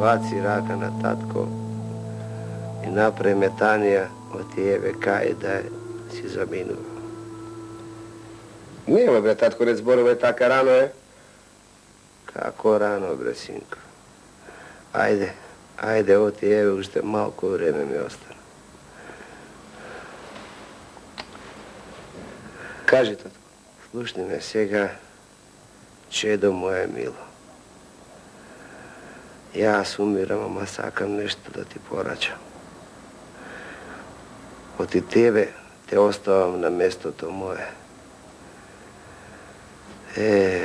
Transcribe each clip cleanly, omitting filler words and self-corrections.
baci raka na tatko i napre metanija od tijeve kaj da si zaminuo. Nije bre, tatko, ne zborove taka rano, je? Kako rano, bre, sinko. Ajde, ovo ti jeve, ušte malko vreme mi ostane. Kaži, tatko. Slušni me sjega, čedo moje milo. Ja sumiram, ma sakam nešto da ti poračam. Od i tebe te ostavam na mjesto to moje.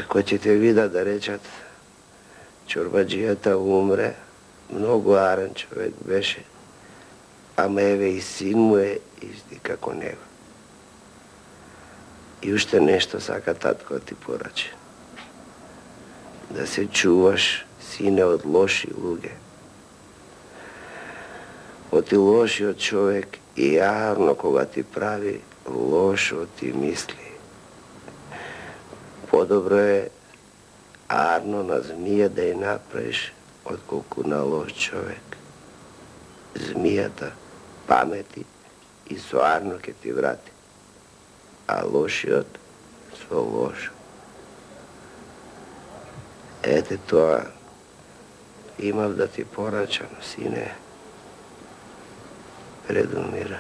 Ko će te vidat da rečat, čorbađijata umre, mnogo aran čovjek beše, a meve i sin mu je isti kako nego. I ušte nešto saka tatko ti porače. Da se čuvaš, sine, od loši luge. Od ti loši od čovjek i javno koga ti pravi, lošo ti misli. Podobro je arno na zmija da je napraviš od koliko na loš čovjek. Zmijata pameti i stvarno ke ti vrati. A loši od svo lošo. Ete to imam da ti poračam, sine, predumiraj.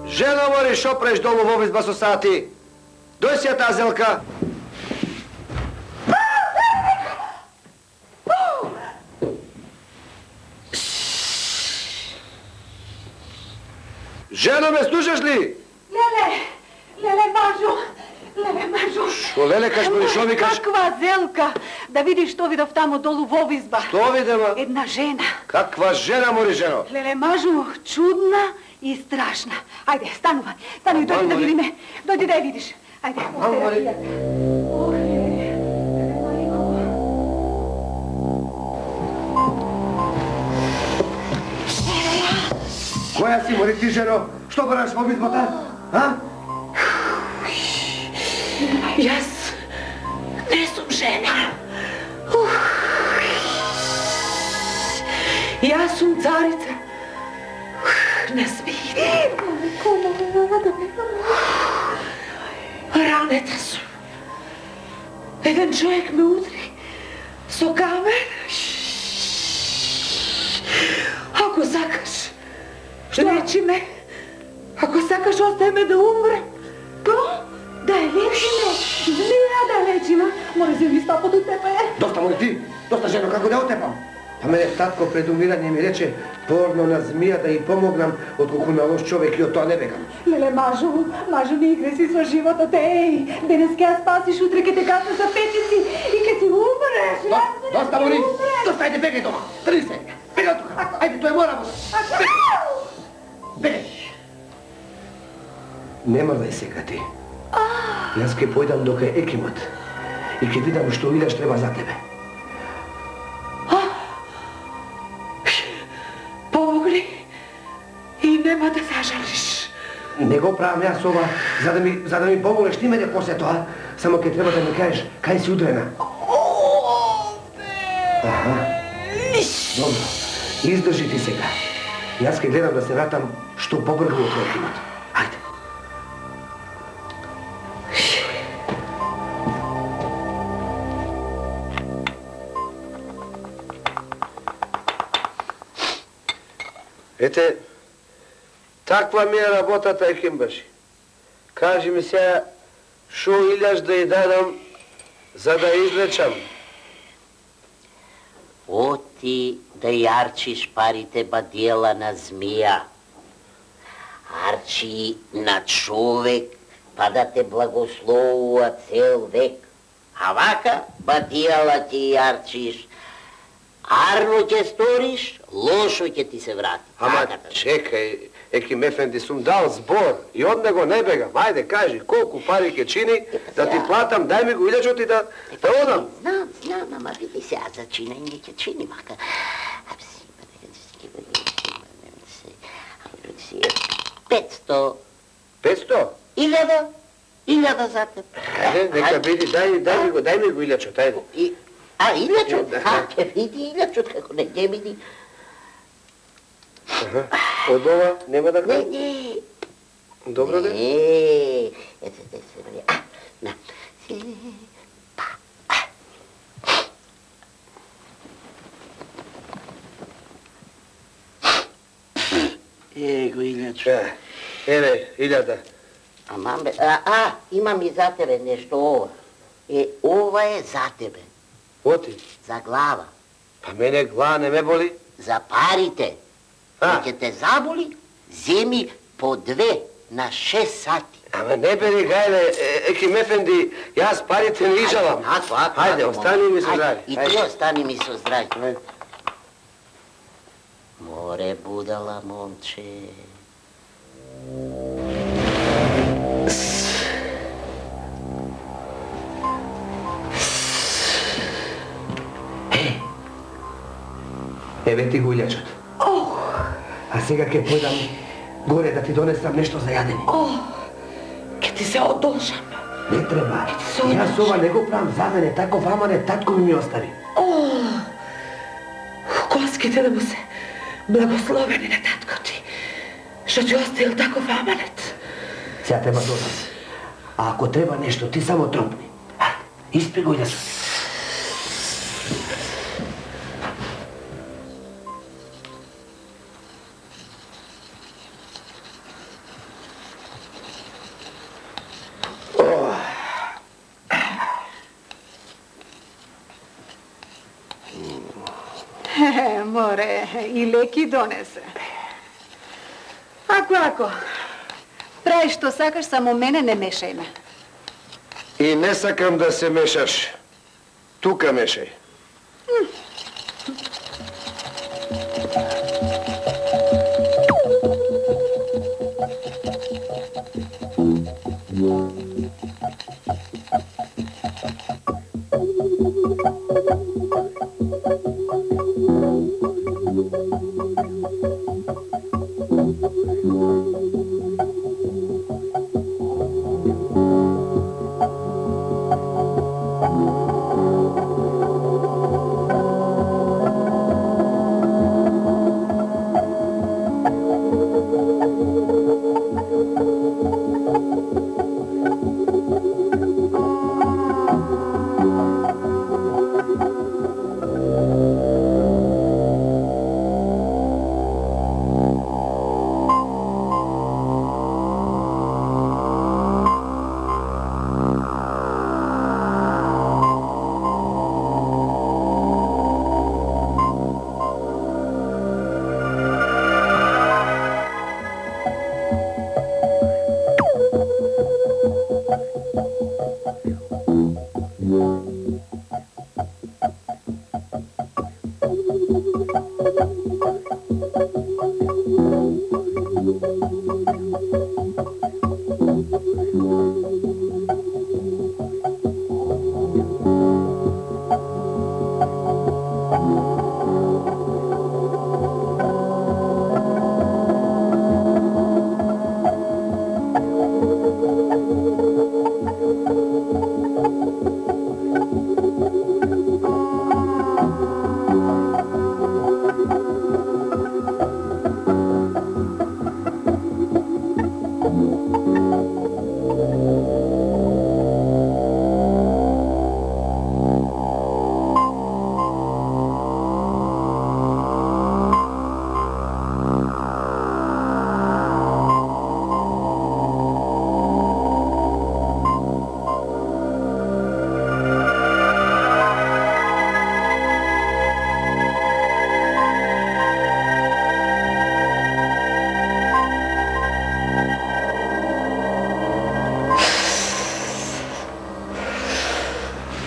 Ženo, moriš opreš dolu v ovizba su sati. Doj si je ta zelka. Ženo, me slušaš li? Lele, mažu. Što, Lele, kaš moriš ovi kaš? Kakva zelka, da vidiš što vidov tamo dolu v ovizba. Što vidimo? Jedna žena. Kakva žena, mori ženo? Lele, mažu, čudna i strašna. Ajde, stanu, dođi da vidi me. Dođi da je vidiš. Ajde, ovdje. Koja si, mori ti, ženo? Što boraš s ovizba ta? Ha? Jas ne sam žena. Ja sam carica. Ne smije. Raneta su. Jedan čovjek me udri. So kamen. Ako sakaš, leči me. Ako sakaš, ostaje me da umrem. Da je lečime, zmija da je lečima. Mora se mi stopot utepe. Dosta, mori ti, dosta, ženo, kako da utepam. Pa mene tatko pred umiranjem mi reče porno na zmija da ih pomognam od koliko na loš čovjek i od to ne begam. Lele, mažu, ne igre si svoj život od ej. Danes ke ja spasiš, utre ke te kasno za petici i ke ti umreš. Dosta, mori, dosta, ajde, begaj doma, trži se, begaj od toga, ajde, to je moramo. Begaj. Ne moraj sekati. Jaz ke pojdam dok je ekimot i ke vidim što ideš treba za tebe. Pomogli i nema da zažališ. Nego pravam ja sova, za da mi pomogneš ti mene poslije to, samo ke treba da mi kažeš kaj si udrena. Aha, dobro, izdrži ti se ga. Jaz ke gledam da se vratam što povrhu od tvoj ekimot. Ajde. Ете, takva mi je работата, Екимбаши. Кажи ми сега, шо иляш да й дадам, за да излечам? Оти да ярчиш парите бадела на змија. Арчи на човек, па да те благословува цел век. А вака бадела ти ярчиш. Арно ќе сториш, лошо ќе ти се врати. Ама чекай, Ekim Efendi sum dal zbor i od nego ne begam. Ajde, kaži, koliko parike čini, da ti platam, daj mi go 1000 ti da odam. Znam, ama vidi se, ja za činenje će činim, a 500. 500? 1000 za tebe. Ajde, neka vidi, daj mi go 1000, ajde. A 1000? A, vidi 1000, kako ne vidi. Od ova nema da kaj? Ne. Dobro da? Eto te se vrije. Na. Ego, 1000. Ene, 1000. A mambe, imam i za tebe nešto ovo. Ova je za tebe. Oti? Za glava. Pa mene glava ne me boli. Zaparite. Neće te zaboli, zimi po 2 na 6 sati. Ama ne beri gajle, Ekim Efendi, ja sparite ne ižavam. Hajde, ostani mi su zdravi. I ti ostani mi su zdravi. More budala, momče. Evo ti guljačat. A сега ke pojdam gore da ti donesam nešto za jadenje. Ke ti se odužam. Ne treba. Ja sova ne go pravam za mene, tako vama ne, tatko mi ostavi. Koskite da mu se blagosloveni na tatko ti. Što ti ostavil tako famanet. Сега treba dodam. A ako treba nešto, ti samo tropni. Hajde, ispi guljačat. More, i леки донесе. Ако. Прави што сакаш, само мене не мешај ме. И не сакам да се мешаш. Тука мешај.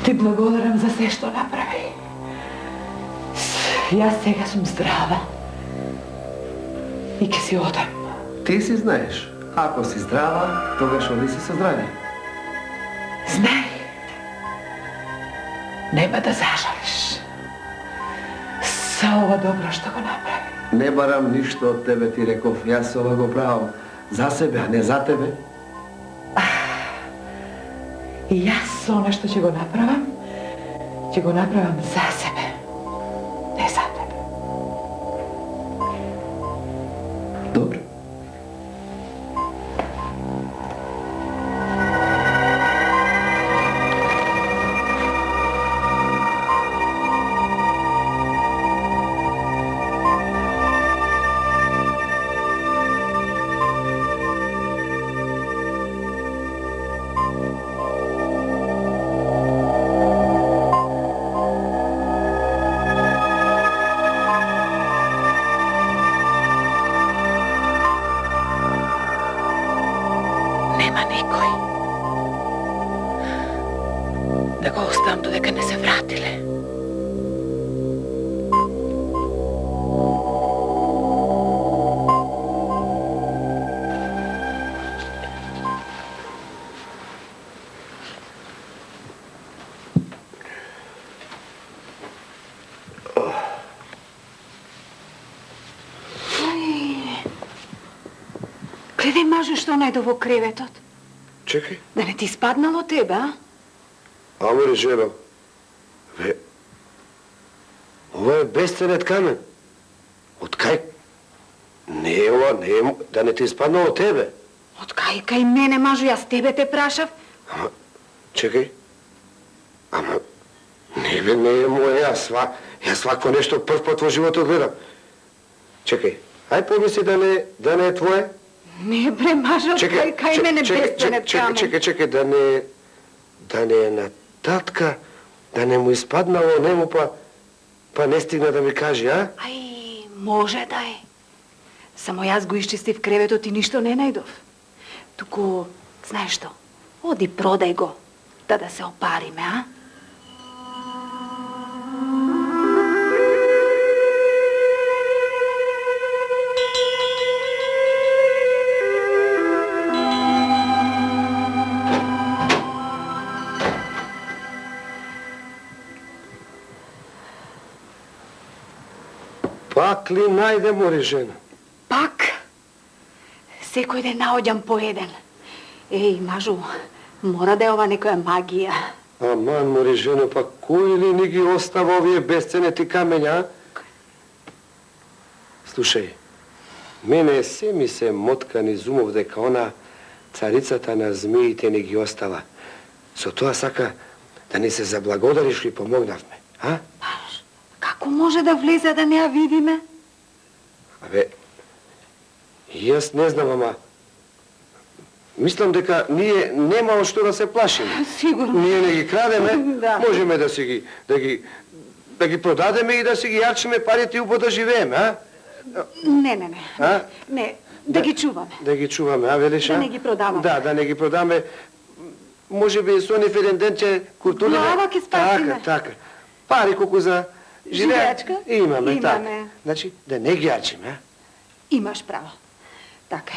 Ти благодарам за се што направи. Јас сега сум здрава. И ке си одам. Ти си знаеш, ако си здрава, тогаш оди си со здраве. Знай, нема да зажалиш. За ова добро што го направи. Не барам ништо од тебе, ти реков. Јас ова го правам за себе, а не за тебе. И јас со она што ќе го направам за себе, не за тебе. Добро. Нема никој да го оставам додека не се вратиле. Гледај, мажу, што најдо во креветот. Чекај. Да не ти спаднало тебе, а? Амори, жена. Ве, ова е бесценет камен. Од кај? Не е ова, не е, да не ти испаднало тебе. Од кај мене, мажу, јас тебе те прашав. Ама, чекај. Ама, не бе, не е моја, јас вако нешто прв пат во животот гледам. Чекај, ај помисли да не е твое. Не, бре, мажу, кај мене бесценет камен. Чекај, да не е на татка, да не му испаднало нему, па не стигна да ми каже, а? Ај, може да е. Само јас го исчистив креветот и ништо не најдов. Туку, знаеш што, оди продај го, да се опариме, а? Пак ли најде, мори, жена? Пак? Секој ден наоѓам по еден. Еј, мажу, мора да е ова некоја магија. Аман, мори, жена, па кој ли ни ги остава овие бесценети камења, а? Слушај, мене се ми се мотка низ умов дека она царицата на змиите ни ги остава. Со тоа сака да ни се заблагодариш и помогнавме, а? Како може да влезе да не ја видиме? Абе, јас не знам, ама мислам дека ние нема од што да се плашиме. Сигурно. Ние не ги крадеме, Да. можеме да ги продадеме и да си ги јарчиме парите и убаво да живееме, а? Не. А? Не, да ги чуваме. Да ги чуваме, а велиш? Да не ги продаваме. Да не ги продаме. Може би со нив еден ден ќе културно... Глава ќе спасиме. Така. Пари колку за Живеачка? Имаме, така. Имаме. Значи, да не ги јарчиме, а? Имаш право. Така.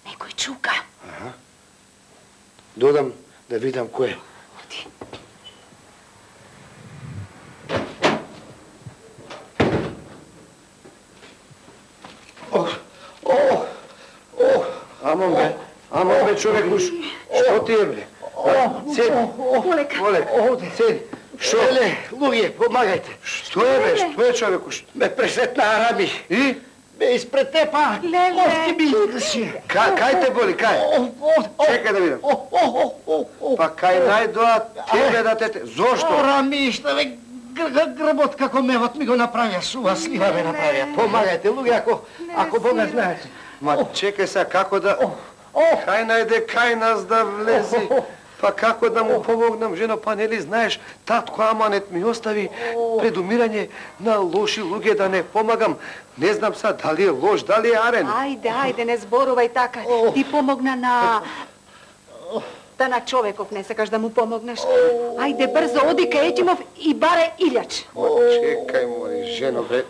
Некој чука. Додам да видам кој е. Оди. Амон бе, човек, што ти е, бе? Седи. Полека. Оле, седи. Шо? Еле, луѓе, помагајте. Што е, бе? Што е, човеку? Ме пресетна араби. И? Ме испретепа. Леле. Кости ми изгршија. Кај те боли, кај? Чекај да видам. Па кај најдоа тебе да те... Зошто? Рамишта, бе, грбот како мевот ми го направија, сува слива ме направија. Помагајте, луѓе, ако Бога знаете. Ма чекај сега, како да... Кај најде кај нас да влези? Па како да му помогнам, жено, па нели знаеш, татко аманет ми остави пред умирање на лоши луѓе да не помагам. Не знам са дали е лош, дали е арен. Ајде, не зборувај така. Ти помогна на... Та на човеков не сакаш да му помогнеш. Ајде брзо, оди кај Етимов и баре илјач. Чекај, мој жено, бре.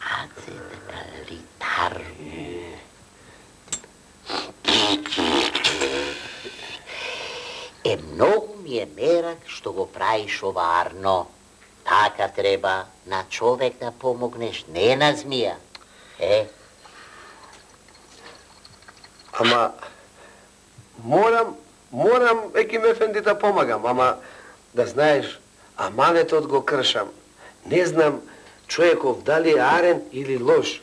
Аце така литар. Многу ми е мерак што го правиш ова, Арно. Така треба на човек да помогнеш, не на змија. Ама, морам Еким Ефенди да помагам, ама да знаеш, аманетот го кршам. Не знам човеков дали е арен или лош.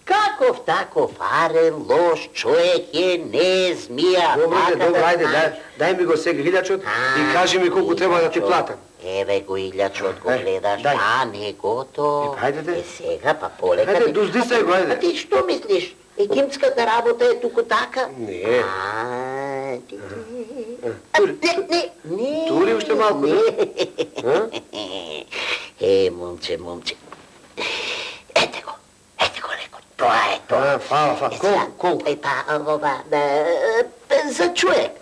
Каков таков арен, лош човек е, не е змија. Добре, ајде, дај ми го сега илјачот и кажи ми колку треба да ти платам. Еве го илјачот, го гледаш, не гото. Хајде. Сега, па полека. Хајде, дуздисај го, ајде. А ти што мислиш? Екимската работа е туку така? Не. Не. Тури уште малку. Момче. Ете го лекот. Тоа е тоа. Фала. Колку? Ова, за човек.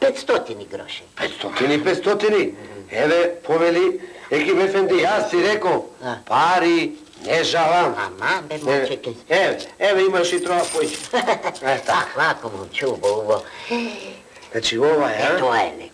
500 гроши. 500. Еве, повели, Еким Ефенди, јас ти реков, пари не жалам. Ама, бе, момче, Еве, имаш и троа појче. Лако, момче, убаво. Значи, ова е, Тоа е лекот.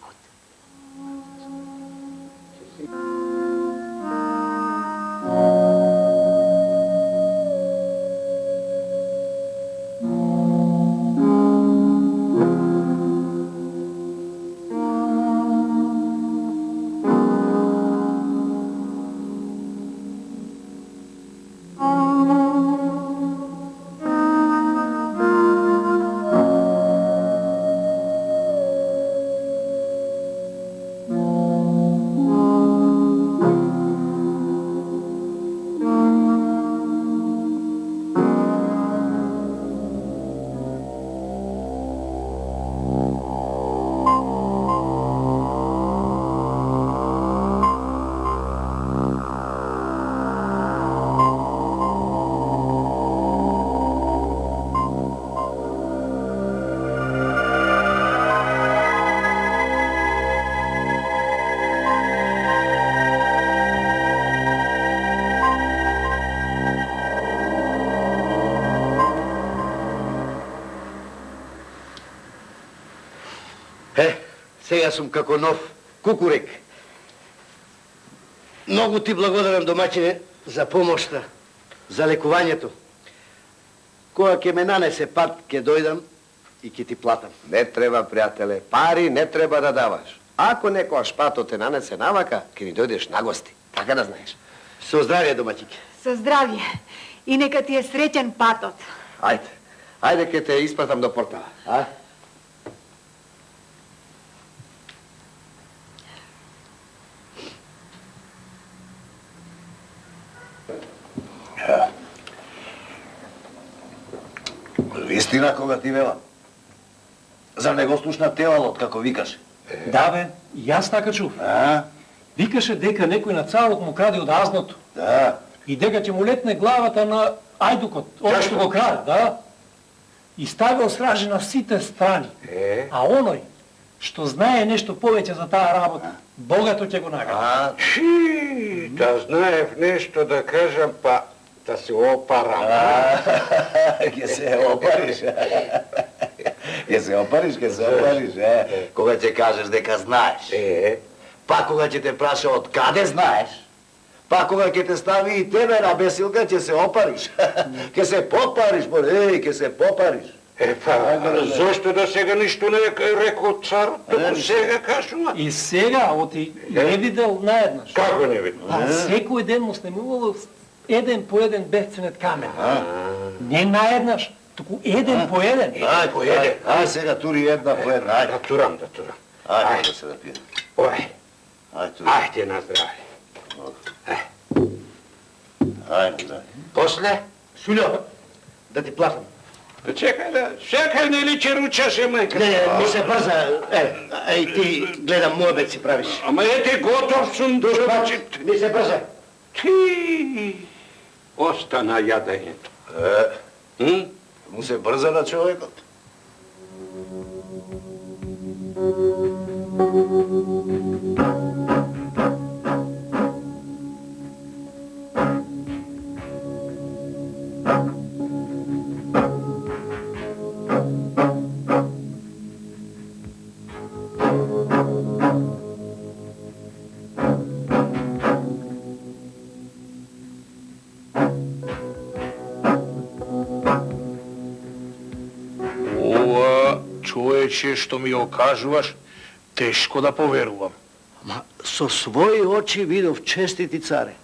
Сега сум како нов кукурек. Многу ти благодарам, домаќине, за помошта, за лекувањето. Кога ќе ме нанесе пат, ќе дојдам и ќе ти платам. Не треба, пријателе, пари не треба да даваш. Ако некојаш патот те нанесе навака, ќе ни дојдеш на гости. Така да знаеш. Со здравје, домаќике. Со здравје. И нека ти е среќен патот. Ајде ќе те испратам до портала, а? Вистина кога ти велам. Зар не го слушна телалот, како викаше? Да, бе, јас така чув. Викаше дека некој на царот му краде од азното. Да. И дека ќе му летне главата на ајдукот, оно што го краде, да? И ставил стражи на сите страни. А оној, што знае нешто повеќе за таа работа, богато ќе го награди. Да знаев нешто да кажам, па да се опарам. Ке се опариш. Ке се опариш. Кога ќе кажеш дека знаеш. Па кога ќе те праша од каде знаеш. Па кога ќе те стави и тебе на бесилка, ќе се опариш. Ке се попариш, ке се попариш. Зошто до сега ништо не рекол цар, току сега кажува? И сега, оти не видел наеднаш. Како не видел? Секој ден му снемувал еден по еден бесценет камен. Не наеднаш, туку еден по еден. Ај сега тури една по една, ајде. Да турам. Ајде да се да пием. Ајде на здраве. Ајде, да. После? Сулјо, да ти платам. Чекај, нели ќе ручаше мајка? Не се брза, еј ти гледам мојбет си правиш. Ама ете готов сум. Не се брза. Ти... Остана јадењето. Му се брза на човекот. Човече, што ми го кажуваш, тешко да поверувам. Ма, со своји очи видов, честити царе.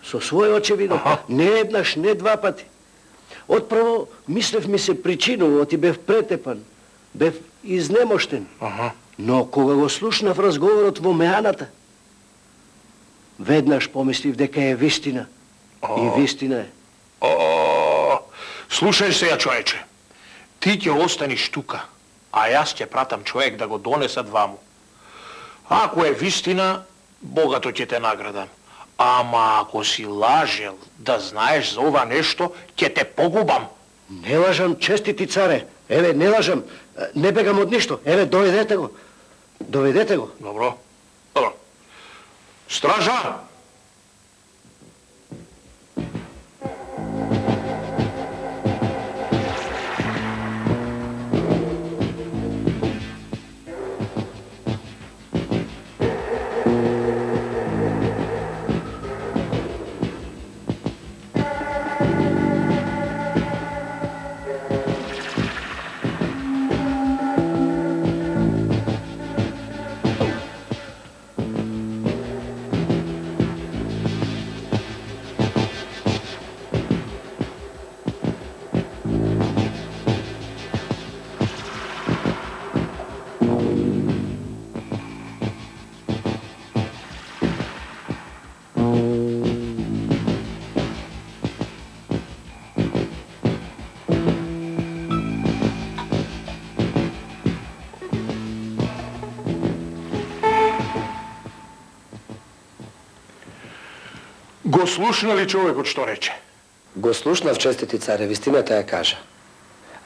Со своји очи видов, не еднаш, не два пати. Отпрво, мислев ми се причинува, ти бев претепан, бев изнемоштен. Но кога го слушнав разговорот во меаната, веднаш помислив дека е вистина. И вистина е. Слушај се ја, човече. Ти ќе останиш тука, а јас ќе пратам човек да го донесат ваму. Ако е вистина, богато ќе те наградам. Ама ако си лажел да знаеш за ова нешто, ќе те погубам. Не лажам, честити царе. Еве, не лажам. Не бегам од ништо. Еве, доведете го. Доведете го. Добро. Добро. Стража! Го слушна ли човекот што рече? Го слушнав, честити царе, вистината ја кажа.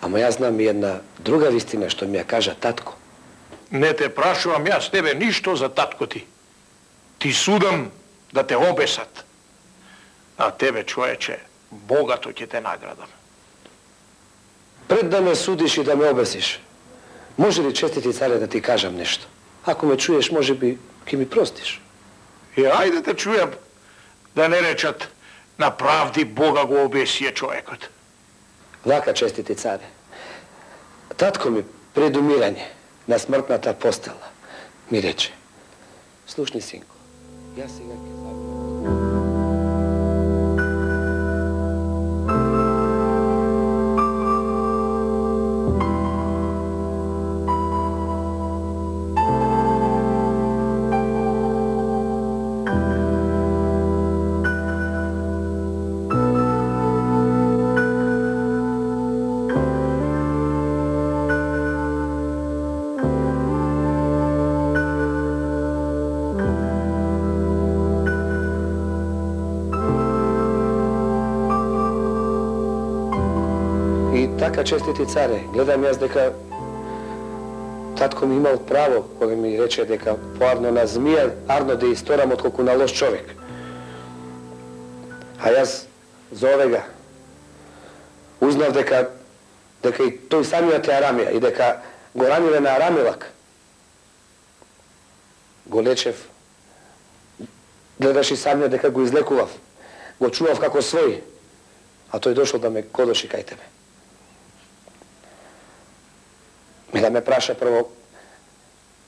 Ама јас знам и една друга вистина што ми ја кажа татко. Не те прашувам јас тебе ништо за татко ти. Ти судам да те обесат. А тебе, човече, богато ќе те наградам. Пред да ме судиш и да ме обесиш, може ли, честити царе, да ти кажам нешто? Ако ме чуеш, може би ќе ми простиш. И ајде те чујам, да не речат на правди Бога го обесие човекот. Вака, честити царе, татко ми пред умирање на смртната постела ми рече: слушни, синко, јас сега ќе така, честити царе, гледам јас дека татко ми имал право кога ми рече дека поарно на змија арно да исторам отколку на лош човек. А јас за овега узнав дека и тој самиот е Арамија и дека го раниле на Арамилак. Го лечев, гледаш и самиот дека го излекував, го чував како свој, а тој дошол да ме кодоши кај тебе. Ми да ме праша прво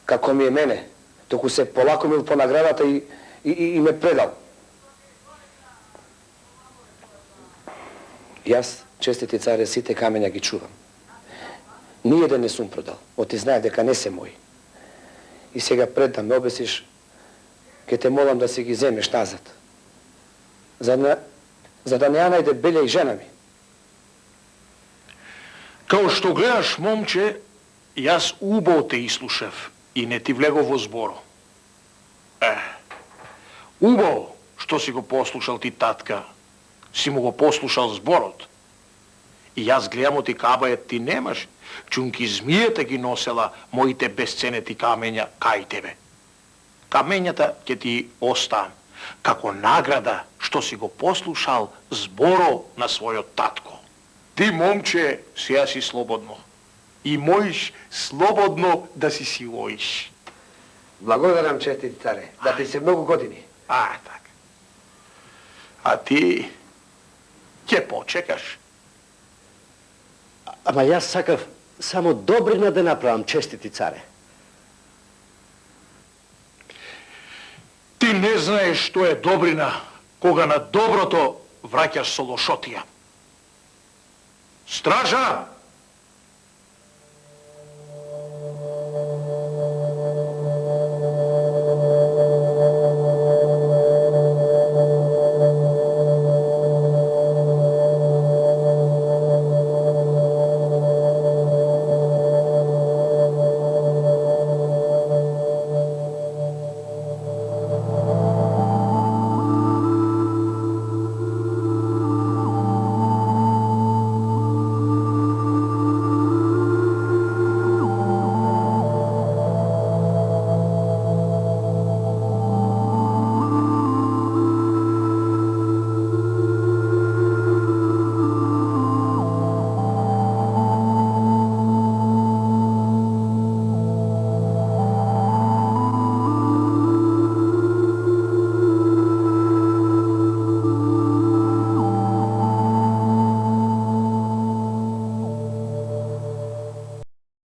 како ми е мене, току се полакомил по наградата и ме предал. Јас, честити царе, сите камења ги чувам. Ниједен не сум продал, оти знаев дека не се мои. И сега пред да ме обесиш, ке те молам да си ги земеш назад. За да не ја најде белја и жена ми. Као што гледаш, момче, јас убаво те ислушав и не ти влегов во зборо. Убаво што си го послушал ти татка, си му го послушал зборот. И јас гледам оти кабајет ти немаш, чунки змијата ги носела моите безценети камења кај тебе. Камењата ќе ти оставам, како награда што си го послушал зборо на својот татко. Ти, момче, сега си слободно. И можеш слободно да си силоиш. Благодарам, честити царе, да ти се многу години. Така. А ти ќе почекаш. Ама јас сакав само добрина да направам, честити царе. Ти не знаеш што е добрина, кога на доброто враќаш со лошотија. Стража!